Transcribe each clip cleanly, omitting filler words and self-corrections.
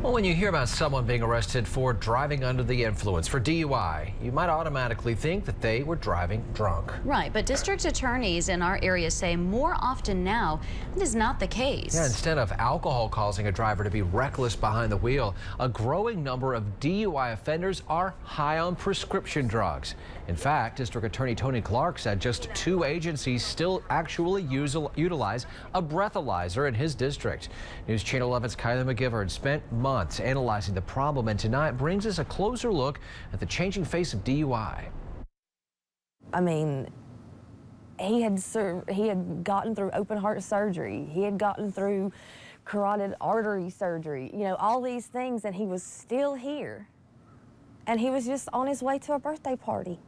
Well, when you hear about someone being arrested for driving under the influence for DUI, you might automatically think that they were driving drunk. Right, but district attorneys in our area say more often now it is not the case. Yeah, instead of alcohol causing a driver to be reckless behind the wheel, a growing number of DUI offenders are high on prescription drugs. In fact, District Attorney Tony Clark said just 2 agencies still actually utilize a breathalyzer in his district. News Channel 11's Kylie McGivern spent months analyzing the problem, and tonight brings us a closer look at the changing face of DUI. I mean, he had gotten through open heart surgery. He had gotten through carotid artery surgery, you know, all these things, and he was still here. And he was just on his way to a birthday party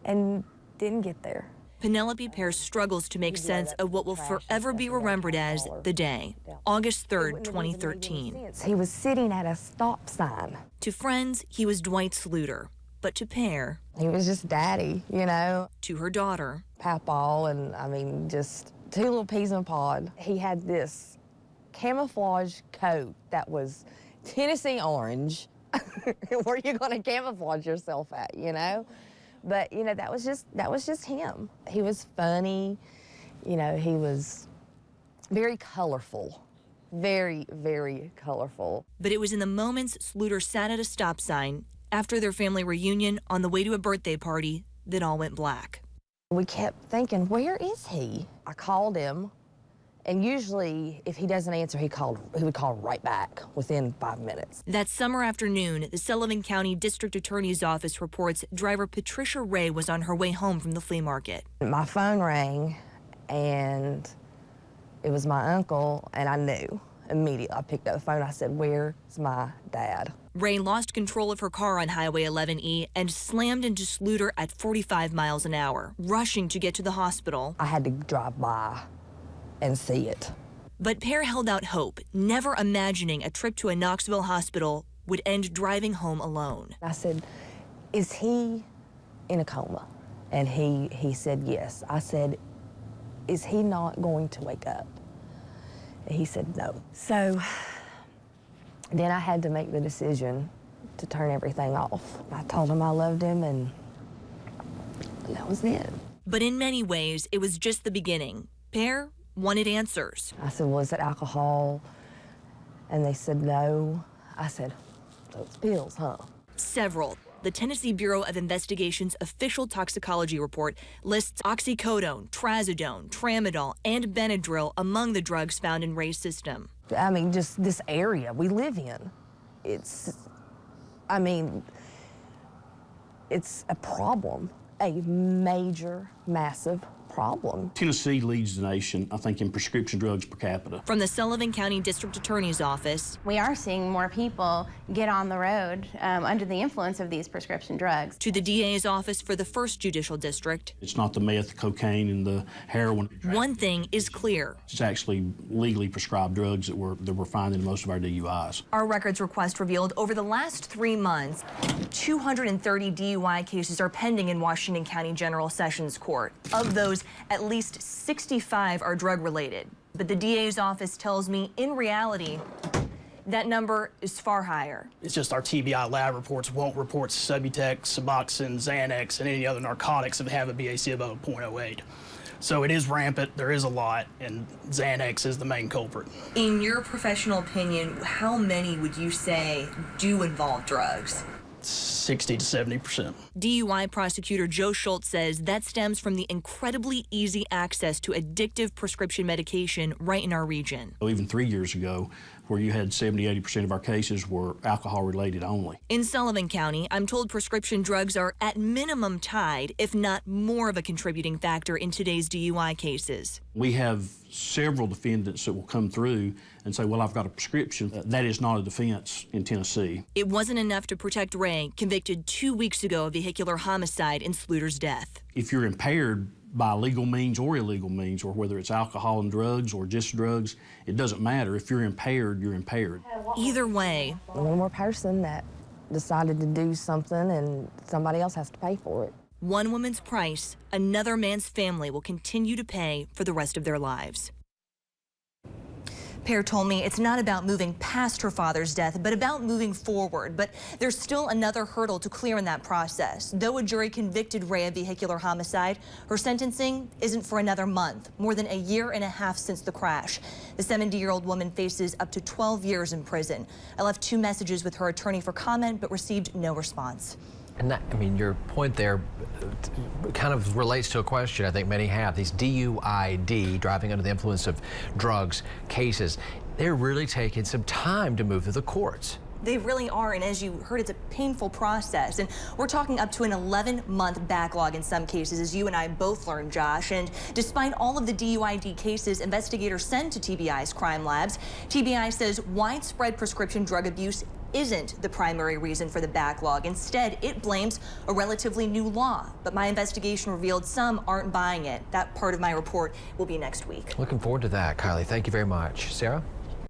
and didn't get there. Penelope Pear struggles to make sense of what will forever be remembered as the day, August 3rd, 2013. He was sitting at a stop sign. To friends, he was Dwight Sluter, but to Pear, he was just daddy, you know. to her daughter, Papaw, and I mean, just 2 little peas in a pod. He had this camouflage coat that was Tennessee orange. Where are you going to camouflage yourself at, you know? But, you know, that was just him. He was funny, you know, he was very colorful, very, very colorful. But it was in the moments Sluter sat at a stop sign after their family reunion on the way to a birthday party that all went black. We kept thinking, where is he? I called him, and usually if he doesn't answer, he would call right back within 5 minutes. That summer afternoon, the Sullivan County District Attorney's Office reports driver Patricia Ray was on her way home from the flea market. My phone rang, and it was my uncle, and I knew immediately. I picked up the phone. I said, "Where's my dad?" Ray lost control of her car on Highway 11E and slammed into Sluter at 45 miles an hour, rushing to get to the hospital. I had to drive by and see it. But Pear held out hope, never imagining a trip to a Knoxville hospital would end driving home alone. I said, "Is he in a coma?" And he said yes. I said, "Is he not going to wake up?" And he said no. So then I had to make the decision to turn everything off. I told him I loved him, and that was it. But in many ways, it was just the beginning. Pear wanted answers. I said, "Was it alcohol?" And they said no. I said, "So it's pills, huh?" Several. The Tennessee Bureau of Investigation's official toxicology report lists oxycodone, trazodone, tramadol, and Benadryl among the drugs found in Ray's system. I mean, just this area we live in, it's a problem, a major, massive problem. Tennessee leads the nation, I think, in prescription drugs per capita. From the Sullivan County District Attorney's Office, we are seeing more people get on the road under the influence of these prescription drugs. to the DA's office for the 1st Judicial District, It's not the meth, cocaine, and the heroin. one thing is clear. It's actually legally prescribed drugs that we're finding in most of our DUIs. Our records request revealed over the last 3 months, 230 DUI cases are pending in Washington County General Sessions Court. Of those, at least 65 are drug-related. But the DA's office tells me, in reality, that number is far higher. It's just our TBI lab reports won't report Subutex, Suboxone, Xanax, and any other narcotics that have a BAC above 0.08. So it is rampant, there is a lot, and Xanax is the main culprit. In your professional opinion, how many would you say do involve drugs? 60 to 70%. DUI prosecutor Joe Schultz says that stems from the incredibly easy access to addictive prescription medication right in our region. Even 3 years ago, where you had 70–80% of our cases were alcohol-related only. In Sullivan County, I'm told prescription drugs are at minimum tied, if not more of a contributing factor in today's DUI cases. We have several defendants that will come through and say, well, I've got a prescription. That is not a defense in Tennessee. It wasn't enough to protect Ray, convicted 2 weeks ago of vehicular homicide in Sluter's death. If you're impaired by legal means or illegal means, or whether it's alcohol and drugs or just drugs, it doesn't matter. If you're impaired, you're impaired. Either way, One more person that decided to do something and somebody else has to pay for it. one woman's price, another man's family will continue to pay for the rest of their lives. pair told me it's not about moving past her father's death, but about moving forward. But there's still another hurdle to clear in that process. Though a jury convicted Ray of vehicular homicide, her sentencing isn't for another month, more than a year and a half since the crash. The 70-year-old woman faces up to 12 years in prison. I left 2 messages with her attorney for comment, but received no response. And that, I mean, your point there kind of relates to a question I think many have. These DUI, driving under the influence of drugs, cases, they're really taking some time to move through the courts. They really are, and as you heard, it's a painful process. And we're talking up to an 11-month backlog in some cases, as you and I both learned, Josh. And despite all of the DUI cases investigators send to TBI's crime labs, TBI says widespread prescription drug abuse isn't the primary reason for the backlog. Instead, it blames a relatively new law. But my investigation revealed some aren't buying it. That part of my report will be next week. Looking forward to that, Kylie. Thank you very much. Sarah?